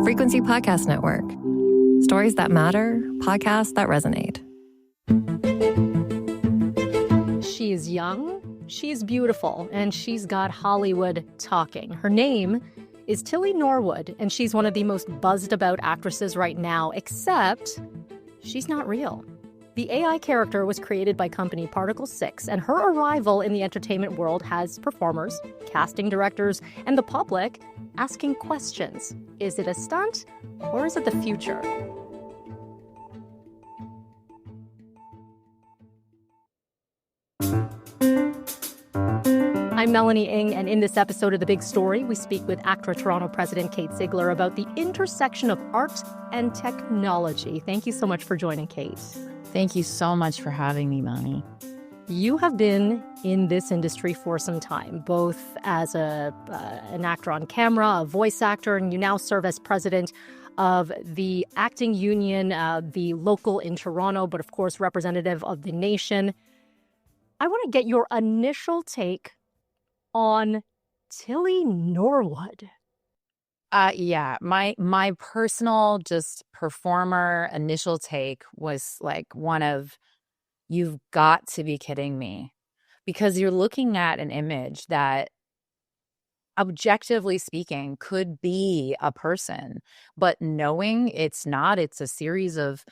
Frequency Podcast Network. Stories that matter, podcasts that resonate. She is young, she's beautiful, and she's got Hollywood talking. Her name is Tilly Norwood, and she's one of the most buzzed about actresses right now, except she's not real. The AI character was created by company Particle 6, and her arrival in the entertainment world has performers, casting directors, and the public asking questions. Is it a stunt, or is it the future? I'm Melanie Ng, and in this episode of The Big Story, we speak with ACTRA Toronto President Kate Ziegler about the intersection of art and technology. Thank you so much for joining, Kate. Thank you so much for having me, Melanie. You have been in this industry for some time, both as an actor on camera, a voice actor, and you now serve as president of the acting union, the local in Toronto, but of course representative of the nation. I want to get your initial take on Tilly Norwood. My personal just performer initial take was like one of, you've got to be kidding me, because you're looking at an image that objectively speaking could be a person, but knowing it's not, it's a series of,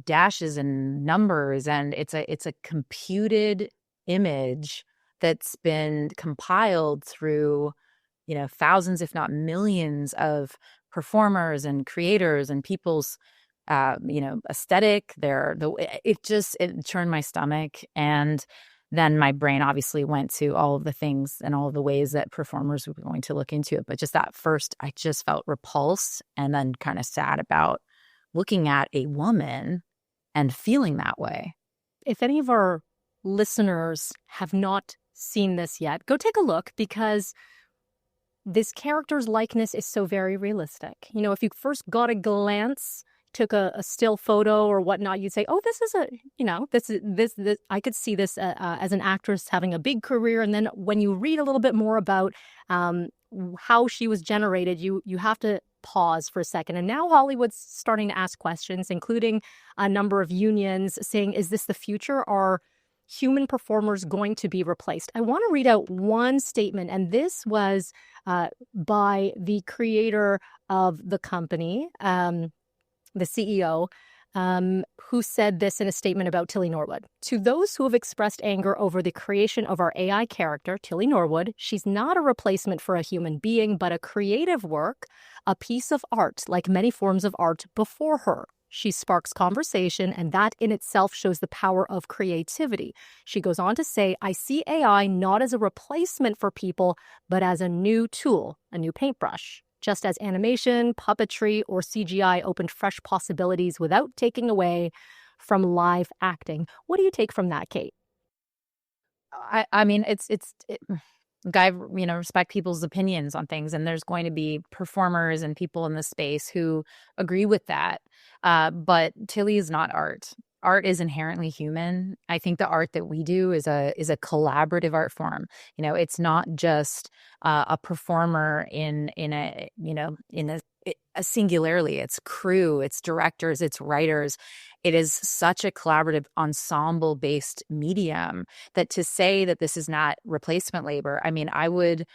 dashes and numbers, and it's a computed image that's been compiled through, thousands, if not millions of performers and creators and people's, aesthetic. It turned my stomach. And then my brain obviously went to all of the things and all of the ways that performers were going to look into it. But just that first, I just felt repulsed and then kind of sad about looking at a woman and feeling that way. If any of our listeners have not seen this yet, go take a look, because this character's likeness is so very realistic. If you first got a glance, took a still photo or whatnot, you'd say, "Oh, this is this. I could see this as an actress having a big career." And then when you read a little bit more about how she was generated, you have to pause for a second. And now Hollywood's starting to ask questions, including a number of unions saying, "Is this the future? Are human performers going to be replaced?" I want to read out one statement, and this was by the creator of the company, the CEO, who said this in a statement about Tilly Norwood. "To those who have expressed anger over the creation of our AI character, Tilly Norwood, she's not a replacement for a human being, but a creative work, a piece of art, like many forms of art before her. She sparks conversation, and that in itself shows the power of creativity." She goes on to say, "I see AI not as a replacement for people, but as a new tool, a new paintbrush. Just as animation, puppetry, or CGI opened fresh possibilities without taking away from live acting." What do you take from that, Kate? I mean, I respect people's opinions on things, and there's going to be performers and people in the space who agree with that. But Tilly is not art. Art is inherently human. I think the art that we do is a collaborative art form. It's not just a performer in a singularly. It's crew, it's directors, it's writers. It is such a collaborative ensemble-based medium that to say that this is not replacement labor, I mean, I would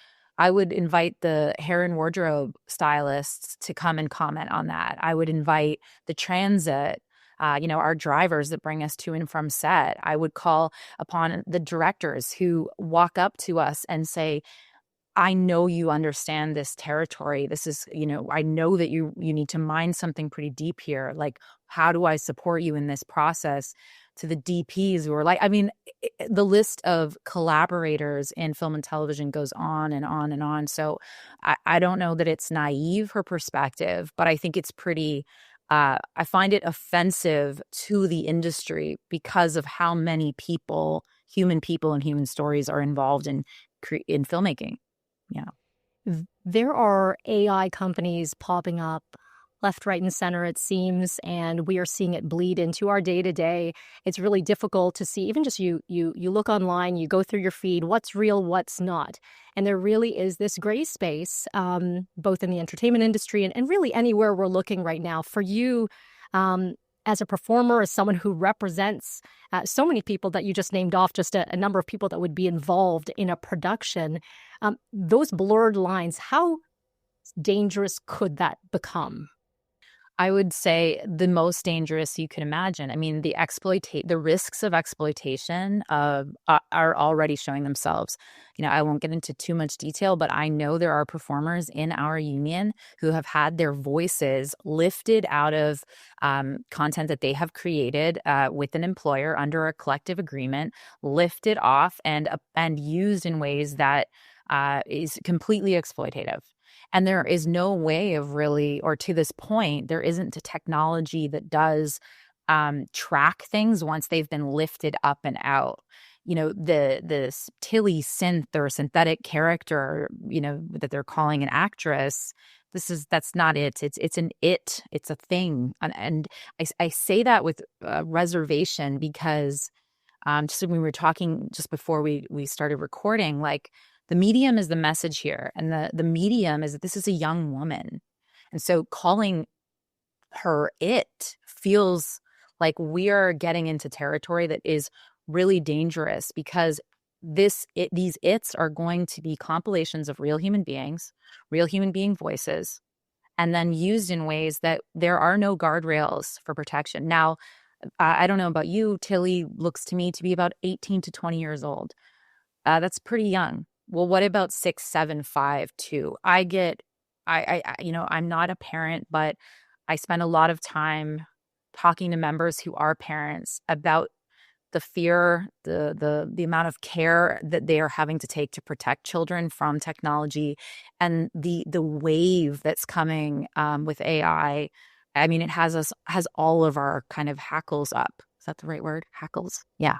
invite the hair and wardrobe stylists to come and comment on that. I would invite the transit, our drivers that bring us to and from set. I would call upon the directors who walk up to us and say, "I know you understand this territory. This is, I know that you need to mine something pretty deep here. Like, how do I support you in this process?" To the DPs who are like, the list of collaborators in film and television goes on and on and on. So I don't know that it's naive, her perspective, but I think it's pretty, I find it offensive to the industry because of how many people and human stories are involved in filmmaking. Yeah. There are AI companies popping up left, right, and center, it seems, and we are seeing it bleed into our day-to-day. It's really difficult to see. Even just you look online, you go through your feed, what's real, what's not. And there really is this gray space, both in the entertainment industry and really anywhere we're looking right now. For you, as a performer, as someone who represents so many people that you just named off, just a number of people that would be involved in a production, those blurred lines, how dangerous could that become? I would say the most dangerous you can imagine. I mean, the risks of exploitation are already showing themselves. I won't get into too much detail, but I know there are performers in our union who have had their voices lifted out of content that they have created with an employer under a collective agreement, lifted off and used in ways that is completely exploitative. And there is no way of really, or to this point, there isn't a technology that does track things once they've been lifted up and out. This Tilly synth or synthetic character, that they're calling an actress. That's not it. It's a thing. And I say that with reservation because just when we were talking just before we started recording, like, the medium is the message here. And the medium is that this is a young woman. And so calling her it feels like we are getting into territory that is really dangerous because these its are going to be compilations of real human beings, real human being voices, and then used in ways that there are no guardrails for protection. Now, I don't know about you, Tilly looks to me to be about 18 to 20 years old. That's pretty young. Well, what about 6, 7, 5, 2? I'm not a parent, but I spend a lot of time talking to members who are parents about the fear, the amount of care that they are having to take to protect children from technology, and the wave that's coming with AI. I mean, it has all of our kind of hackles up. Is that the right word? Hackles? Yeah.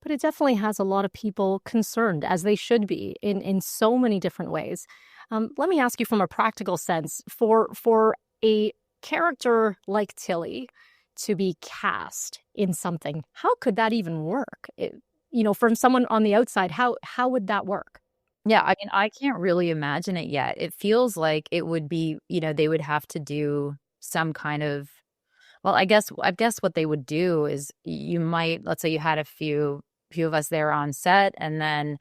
But it definitely has a lot of people concerned, as they should be, in so many different ways. Let me ask you from a practical sense, for a character like Tilly to be cast in something, how could that even work? From someone on the outside, how would that work? Yeah, I mean, I can't really imagine it yet. It feels like it would be, they would have to do some kind of, well, I guess what they would do is let's say you had a few of us there on set, and then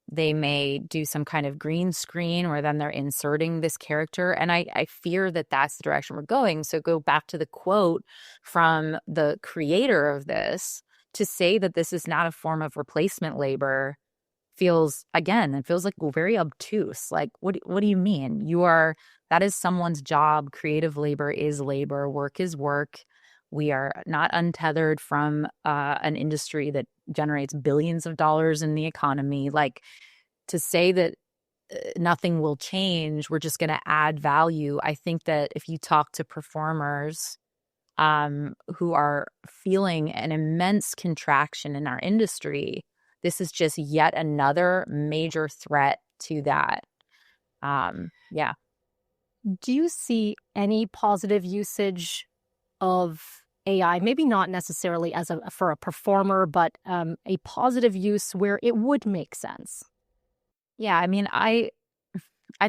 they may do some kind of green screen where then they're inserting this character. And I fear that that's the direction we're going. So go back to the quote from the creator of this to say that this is not a form of replacement labor feels like very obtuse. Like, what do you mean? That is someone's job. Creative labor is labor. Work is work. We are not untethered from an industry that generates billions of dollars in the economy. Like, to say that nothing will change, we're just going to add value. I think that if you talk to performers who are feeling an immense contraction in our industry, this is just yet another major threat to that. Yeah. Do you see any positive usage of AI, maybe not necessarily for a performer, but a positive use where it would make sense? Yeah, I mean, I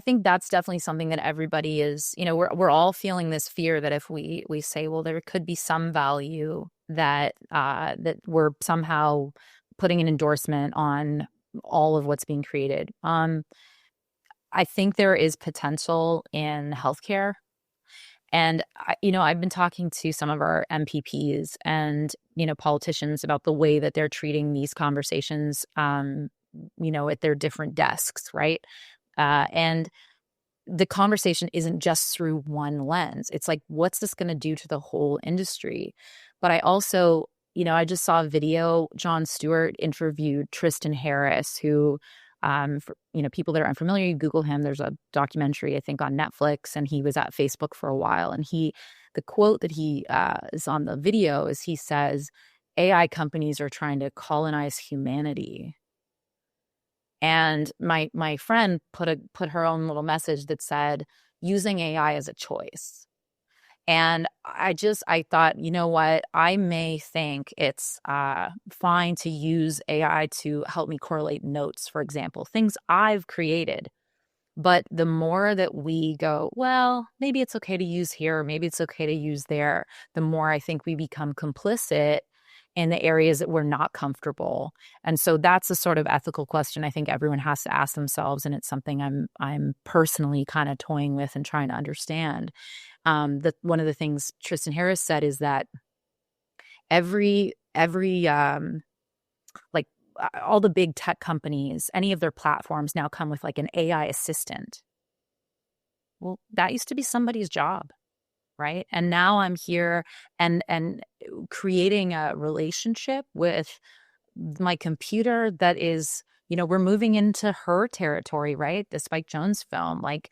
think that's definitely something that everybody is, we're all feeling this fear that if we say, well, there could be some value that we're somehow putting an endorsement on all of what's being created. I think there is potential in healthcare. And, I've been talking to some of our MPPs and, politicians about the way that they're treating these conversations, at their different desks, right? And the conversation isn't just through one lens. It's like, what's this going to do to the whole industry? But I also, I just saw a video. Jon Stewart interviewed Tristan Harris, who, for, people that are unfamiliar, you Google him. There's a documentary, I think, on Netflix, and he was at Facebook for a while. And the quote that he is on the video is he says, AI companies are trying to colonize humanity. And my friend put her own little message that said, using AI as a choice. And I thought, you know what, I may think it's fine to use AI to help me correlate notes, for example, things I've created. But the more that we go, well, maybe it's okay to use here, or maybe it's okay to use there, the more I think we become complicit in the areas that we're not comfortable. And so that's a sort of ethical question I think everyone has to ask themselves. And it's something I'm personally kind of toying with and trying to understand. One of the things Tristan Harris said is that every like all the big tech companies, any of their platforms now come with like an AI assistant. Well, that used to be somebody's job, right? And now I'm here and creating a relationship with my computer that is, we're moving into her territory, right? The Spike Jonze film. Like,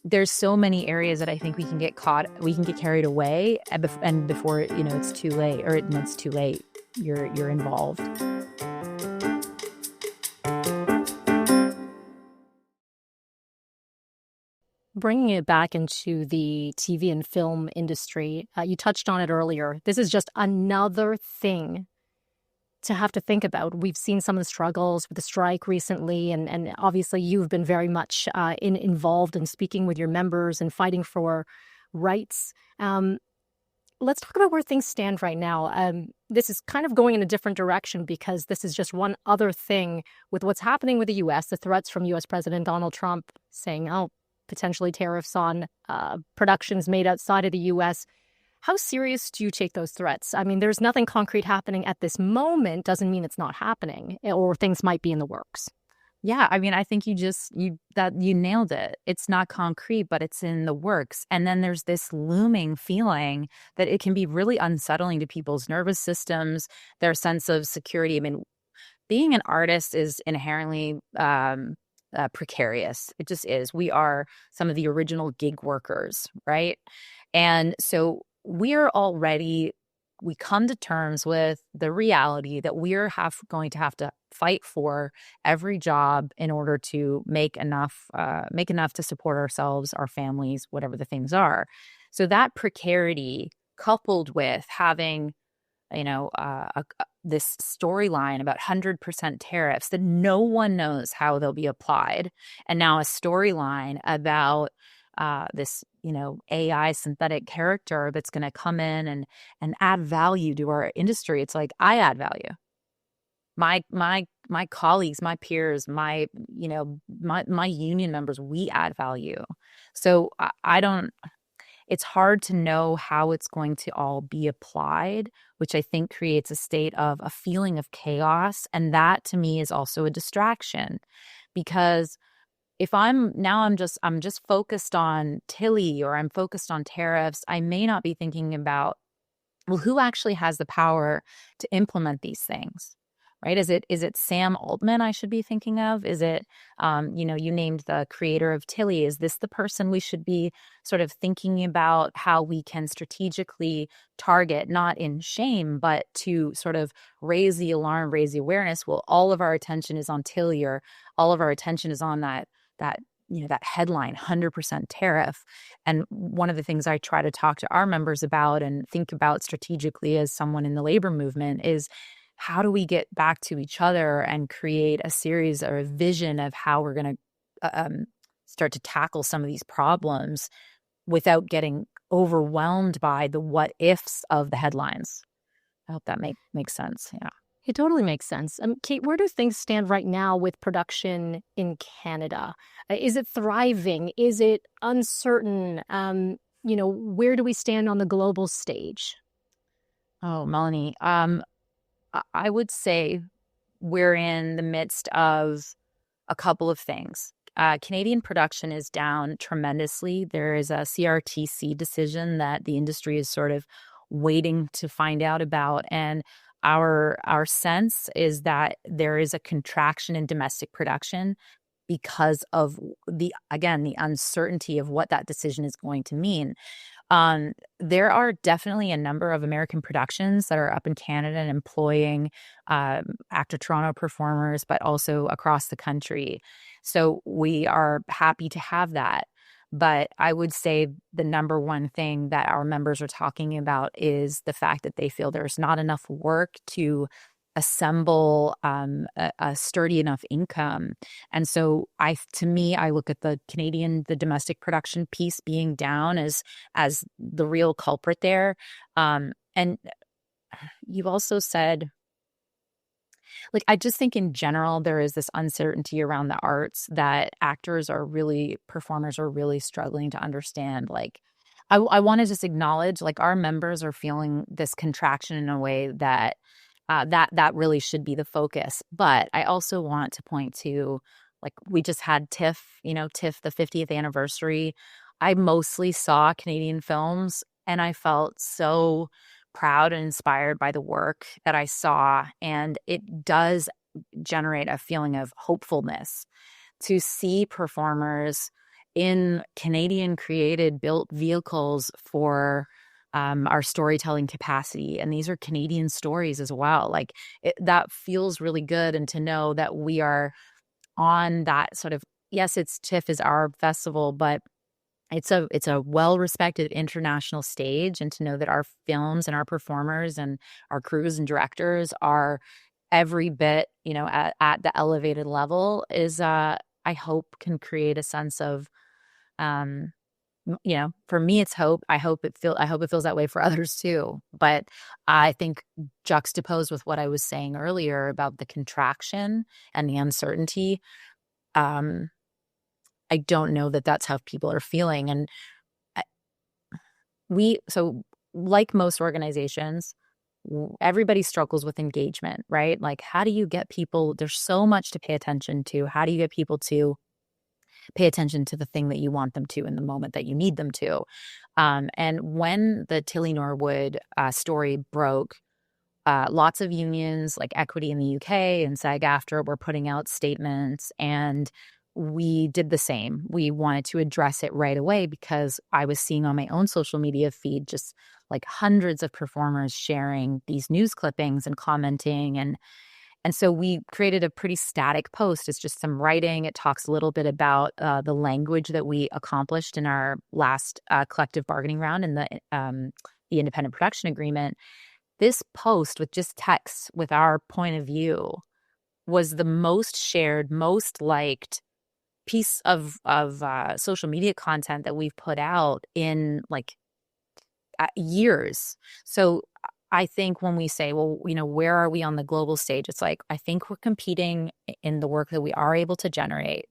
there's so many areas that I think we can get carried away, and before it's too late, or it's too late, you're involved. Bringing it back into the TV and film industry, you touched on it earlier. This is just another thing to have to think about. We've seen some of the struggles with the strike recently, and obviously you've been very much involved in speaking with your members and fighting for rights. Let's talk about where things stand right now. This is kind of going in a different direction because this is just one other thing with what's happening with the U.S., the threats from U.S. President Donald Trump saying, potentially tariffs on productions made outside of the U.S. How serious do you take those threats? I mean, there's nothing concrete happening at this moment. Doesn't mean it's not happening, or things might be in the works. Yeah, I mean, I think you nailed it. It's not concrete, but it's in the works. And then there's this looming feeling that it can be really unsettling to people's nervous systems, their sense of security. I mean, being an artist is inherently precarious. It just is. We are some of the original gig workers, right? And so we come to terms with the reality that we're going to have to fight for every job in order to make enough to support ourselves, our families, whatever the things are. So that precarity, coupled with having this storyline about 100% tariffs that no one knows how they'll be applied, and now a storyline about this AI synthetic character that's going to come in and add value to our industry. It's like, I add value. My colleagues, my peers, my union members, we add value. So I don't. It's hard to know how it's going to all be applied, which I think creates a state of a feeling of chaos. And that to me is also a distraction, because if I'm just focused on Tilly, or I'm focused on tariffs, I may not be thinking about, well, who actually has the power to implement these things? Right? Is it Sam Altman I should be thinking of? Is it, you named the creator of Tilly. Is this the person we should be sort of thinking about how we can strategically target, not in shame, but to sort of raise the alarm, raise the awareness? Well, all of our attention is on Tilly, or all of our attention is on that headline, 100% tariff. And one of the things I try to talk to our members about and think about strategically as someone in the labor movement is, how do we get back to each other and create a series or a vision of how we're going to start to tackle some of these problems without getting overwhelmed by the what ifs of the headlines? I hope that makes sense. Yeah. It totally makes sense. Kate, where do things stand right now with production in Canada? Is it thriving? Is it uncertain? Where do we stand on the global stage? Oh, Melanie, I would say we're in the midst of a couple of things. Canadian production is down tremendously. There is a CRTC decision that the industry is sort of waiting to find out about. And our sense is that there is a contraction in domestic production because of the uncertainty of what that decision is going to mean. There are definitely a number of American productions that are up in Canada and employing ACTRA Toronto performers, but also across the country. So we are happy to have that. But I would say the number one thing that our members are talking about is the fact that they feel there's not enough work to assemble a sturdy enough income. And so to me, I look at the domestic production piece being down as the real culprit there. And you also said, like, I just think in general, there is this uncertainty around the arts that performers are really struggling to understand. Like, I want to just acknowledge, like, our members are feeling this contraction in a way that that really should be the focus. But I also want to point to, like, we just had TIFF, TIFF, the 50th anniversary. I mostly saw Canadian films, and I felt so proud and inspired by the work that I saw. And it does generate a feeling of hopefulness to see performers in Canadian created built vehicles for our storytelling capacity. And these are Canadian stories as well. Like, that feels really good. And to know that we are on that sort of, yes, it's TIFF is our festival, but it's a well-respected international stage. And to know that our films and our performers and our crews and directors are every bit, at the elevated level is, I hope, can create a sense of, for me, it's hope. I hope it feels that way for others too. But I think juxtaposed with what I was saying earlier about the contraction and the uncertainty, I don't know that that's how people are feeling. And so like most organizations, everybody struggles with engagement, right? Like, how do you get people? There's so much to pay attention to. How do you get people to pay attention to the thing that you want them to in the moment that you need them to? And when the Tilly Norwood story broke, lots of unions like Equity in the UK and SAG-AFTRA were putting out statements, and we did the same. We wanted to address it right away because I was seeing on my own social media feed just like hundreds of performers sharing these news clippings and commenting. And so we created a pretty static post. It's just some writing. It talks a little bit about the language that we accomplished in our last collective bargaining round in the independent production agreement. This post with just text with our point of view was the most shared, most liked piece of social media content that we've put out in like years. So I think when we say, well, where are we on the global stage? It's like, I think we're competing in the work that we are able to generate.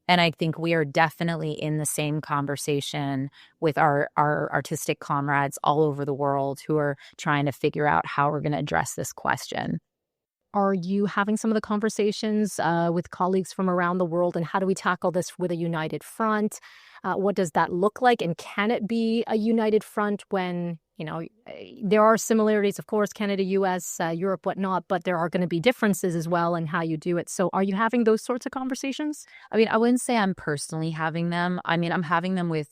And I think we are definitely in the same conversation with our artistic comrades all over the world who are trying to figure out how we're going to address this question. Are you having some of the conversations with colleagues from around the world? And how do we tackle this with a united front? What does that look like? And can it be a united front when, there are similarities, of course, Canada, U.S., Europe, whatnot, but there are going to be differences as well in how you do it. So are you having those sorts of conversations? I mean, I wouldn't say I'm personally having them. I mean, I'm having them with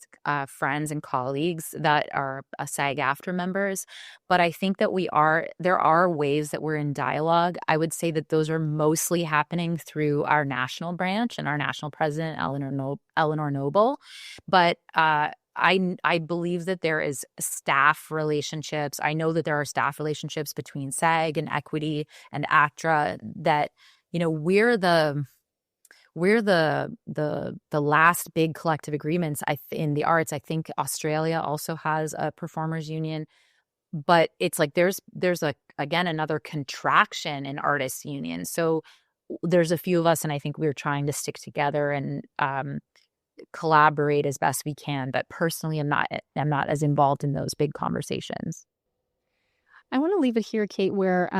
friends and colleagues that are SAG-AFTRA members. But I think that there are ways that we're in dialogue. I would say that those are mostly happening through our national branch and our national president, Eleanor Noble. But I believe that there is staff relationships. I know that there are staff relationships between SAG and Equity and ACTRA that, we're the last big collective agreements in the arts. I think Australia also has a performers union, but it's like there's again another contraction in artists unions. So there's a few of us, and I think we're trying to stick together and collaborate as best we can. But personally, I'm not as involved in those big conversations. I want to leave it here, Kate, where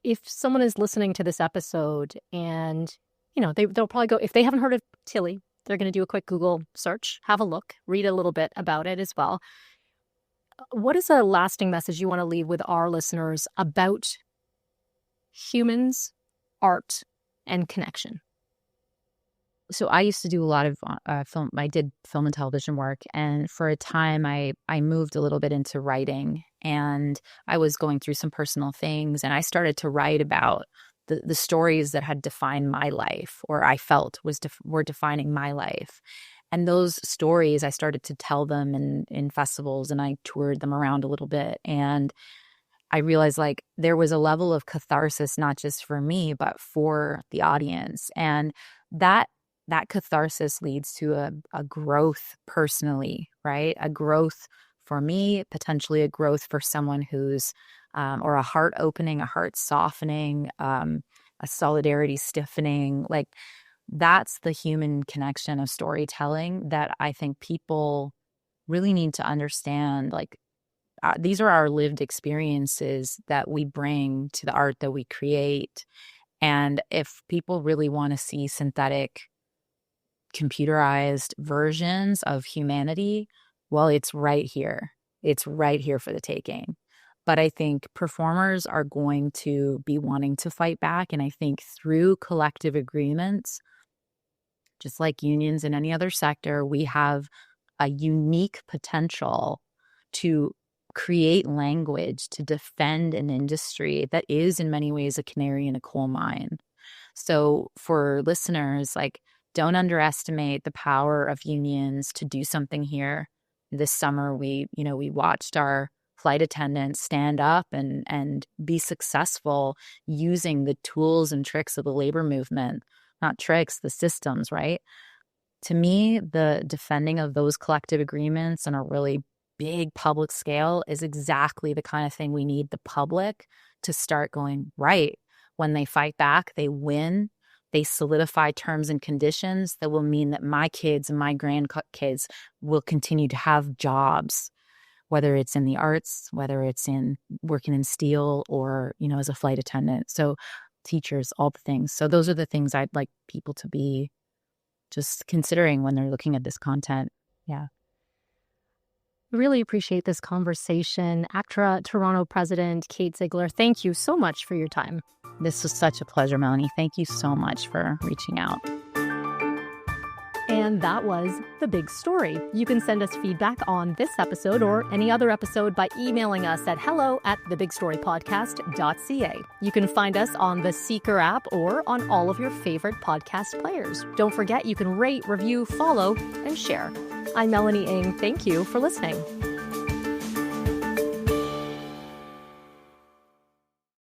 if someone is listening to this episode and they'll probably go, if they haven't heard of Tilly, they're going to do a quick Google search, have a look, read a little bit about it as well. What is a lasting message you want to leave with our listeners about humans, art, and connection? So I used to do a lot of film. I did film and television work. And for a time, I moved a little bit into writing. And I was going through some personal things. And I started to write about the stories that had defined my life, or I felt were defining my life. And those stories, I started to tell them in festivals, and I toured them around a little bit. And I realized like there was a level of catharsis, not just for me, but for the audience. And that catharsis leads to a growth personally, right? A growth for me, potentially a growth for someone who's, or a heart opening, a heart softening, a solidarity stiffening. Like that's the human connection of storytelling that I think people really need to understand. Like these are our lived experiences that we bring to the art that we create. And if people really want to see synthetic, computerized versions of humanity, well, it's right here. It's right here for the taking. But I think performers are going to be wanting to fight back. And I think through collective agreements, just like unions in any other sector, we have a unique potential to create language to defend an industry that is in many ways a canary in a coal mine. So for listeners, like, don't underestimate the power of unions to do something here. This summer, we watched our flight attendants stand up and be successful using the tools and tricks of the labor movement, not tricks, the systems, right? To me, the defending of those collective agreements on a really big public scale is exactly the kind of thing we need the public to start going, right. When they fight back, they win. They solidify terms and conditions that will mean that my kids and my grandkids will continue to have jobs, whether it's in the arts, whether it's in working in steel or, as a flight attendant. So teachers, all the things. So those are the things I'd like people to be just considering when they're looking at this content. Yeah. Really appreciate this conversation. ACTRA Toronto President Kate Ziegler, thank you so much for your time. This was such a pleasure, Melanie. Thank you so much for reaching out. And that was The Big Story. You can send us feedback on this episode or any other episode by emailing us at hello@thebigstorypodcast.ca. You can find us on the Seeker app or on all of your favorite podcast players. Don't forget, you can rate, review, follow, and share. I'm Melanie Ng. Thank you for listening.